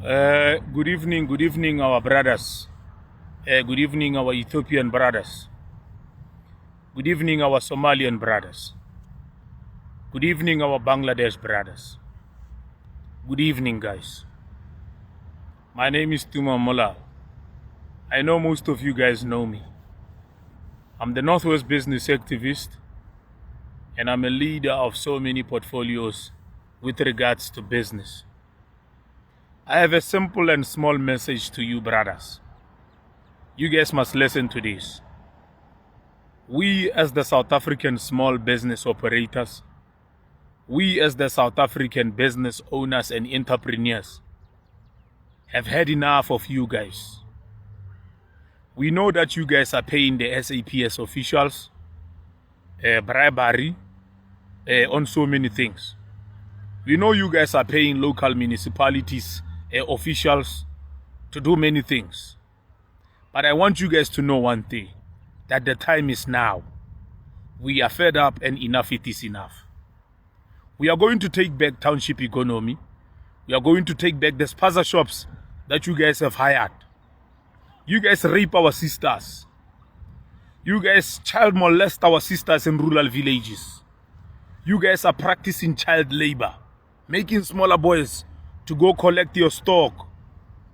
Good evening, our brothers. Good evening, our Ethiopian brothers. Good evening, our Somalian brothers. Good evening, our Bangladesh brothers. Good evening, guys. My name is Tuma Mola. I know most of you guys know me. I'm the Northwest business activist, and I'm a leader of so many portfolios with regards to business. I have a simple and small message to you, brothers. You guys must listen to this. We as the South African small business operators, we as the South African business owners and entrepreneurs have had enough of you guys. We know that you guys are paying the SAPS officials bribery on so many things. We know you guys are paying local municipalities officials to do many things. But I want you guys to know one thing, that the time is now. We are fed up and enough it is enough. We are going to take back township economy. We are going to take back the spaza shops that you guys have hired. You guys rape our sisters. You guys child molest our sisters in rural villages. You guys are practicing child labor, making smaller boys to go collect your stock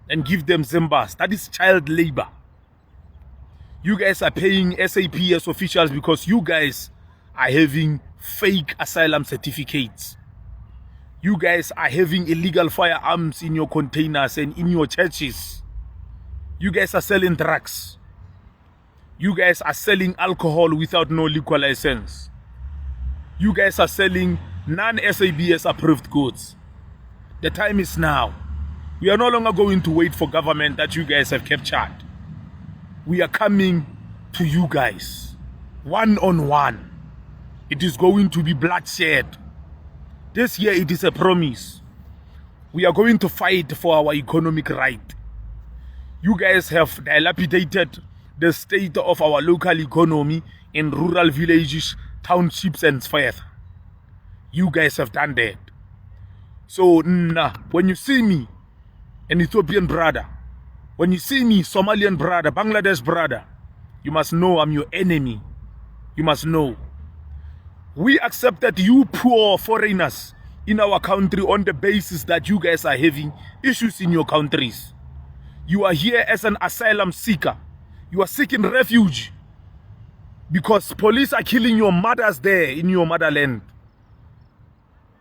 and give them zimbas. That is child labor. You guys are paying SAPS officials because you guys are having fake asylum certificates. You guys are having illegal firearms in your containers and in your churches. You guys are selling drugs. You guys are selling alcohol without no liquor license. You guys are selling non-SABS approved goods. The time is now. We are no longer going to wait for government that you guys have captured. We are coming to you guys, one-on-one. It is going to be bloodshed. This year it is a promise. We are going to fight for our economic right. You guys have dilapidated the state of our local economy in rural villages, townships and further. You guys have done that. So when you see me, an Ethiopian brother, when you see me, Somalian brother, Bangladesh brother, you must know I'm your enemy. You must know. We accepted you poor foreigners in our country on the basis that you guys are having issues in your countries. You are here as an asylum seeker. You are seeking refuge because police are killing your mothers there in your motherland.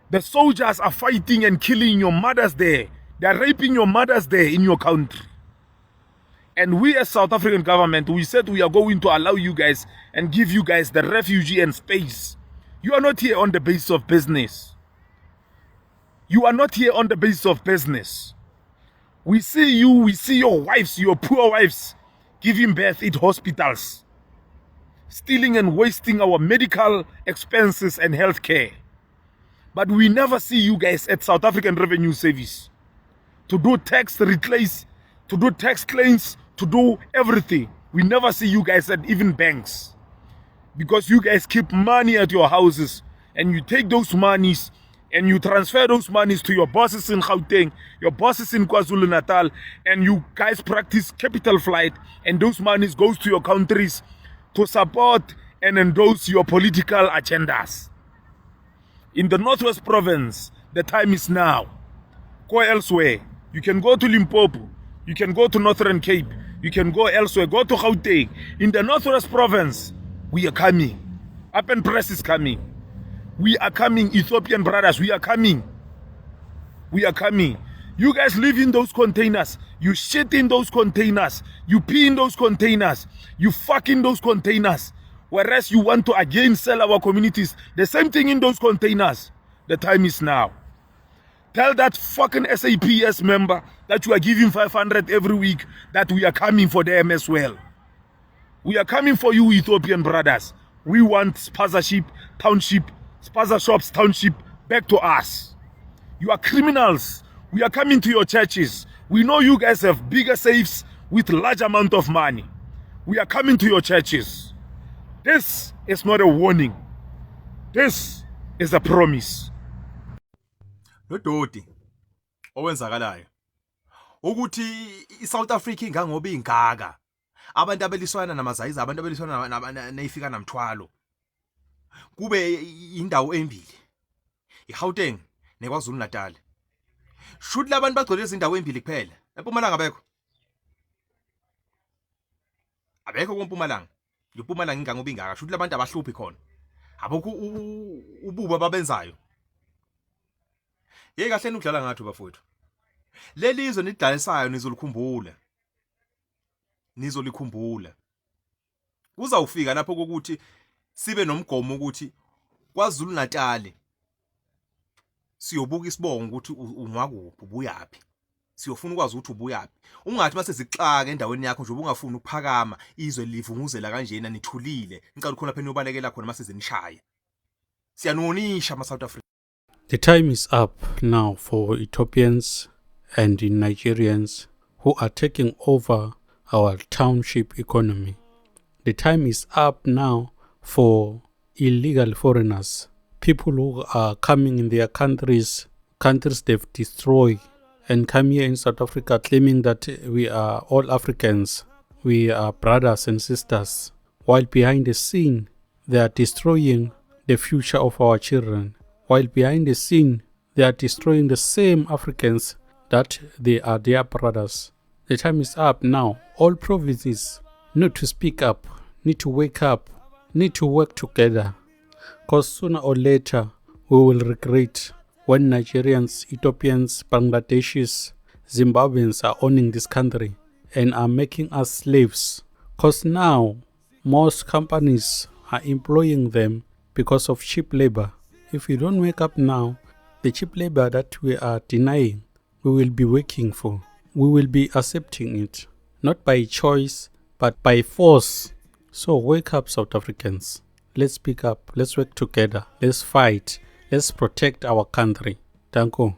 The soldiers are fighting and killing your mothers there. They are raping your mothers there in your country. And we as South African government, we said we are going to allow you guys and give you guys the refugee and space. You are not here on the basis of business. You are not here on the basis of business. We see you, we see your wives, your poor wives, giving birth in hospitals, stealing and wasting our medical expenses and health care. But we never see you guys at South African Revenue Service to do tax reclaims, to do tax claims, to do everything. We never see you guys at even banks. Because you guys keep money at your houses and you take those monies and you transfer those monies to your bosses in Gauteng, your bosses in KwaZulu-Natal, and you guys practice capital flight, and those monies goes to your countries to support and endorse your political agendas. In the Northwest Province, the time is now. Go elsewhere. You can go to Limpopo. You can go to Northern Cape. You can go elsewhere. Go to Gauteng. In the Northwest Province, we are coming. Up and Press is coming. We are coming, Ethiopian brothers. We are coming. We are coming. You guys live in those containers. You shit in those containers. You pee in those containers. You fuck in those containers. Whereas you want to again sell our communities. The same thing in those containers. The time is now. Tell that fucking SAPS member that you are giving 500 every week that we are coming for them as well. We are coming for you, Ethiopian brothers. We want sponsorship, township, spaza shops, township back to us. You are criminals. We are coming to your churches. We know you guys have bigger safes with large amount of money. We are coming to your churches. This is not a warning. This is a promise. Lododi owenzakalayo ukuthi iSouth Africa ingangoba ingaka abantu abeliswana namazayiza abantu abeliswana neyifika namthwalo kube indawo embili iGauteng neKwaZulu Natal should labantu bagcwele izindawo embili kuphela eMpumalanga abekho kuMpumalanga iMpumalanga ingangoba ingaka should labantu abahluphi khona abukho ububa babenzayo kahle ukudlala ngathi bafowethu lelizwe nidlalisayo nizolikhumbula kuzawufika lapho ukuthi sibe nomgomo ukuthi KwaZulu Natal siyobuka isibongo ukuthi unwakuphi ubuyapi siyofuna ukwazi ukuthi ubuyapi ungathi mase zixaka endaweni yakho nje ubungafuni ukuphakama izwe livunguzela kanjena nithulile ngicela khona phela ubalekela khona mase zenishaya siyanunisha ama South Africa. The time is up now for Ethiopians and Nigerians who are taking over our township economy. The time is up now for illegal foreigners, people who are coming in their countries they've destroyed, and come here in South Africa claiming that we are all Africans, we are brothers and sisters, while behind the scene they are destroying the future of our children. While behind the scene, they are destroying the same Africans that they are their brothers. The time is up now. All provinces need to speak up, need to wake up, need to work together. Because sooner or later, we will regret when Nigerians, Ethiopians, Bangladeshis, Zimbabweans are owning this country and are making us slaves. Because now, most companies are employing them because of cheap labor. If we don't wake up now, the cheap labor that we are denying, we will be working for. We will be accepting it, not by choice, but by force. So wake up, South Africans. Let's speak up. Let's work together. Let's fight. Let's protect our country. Thank you.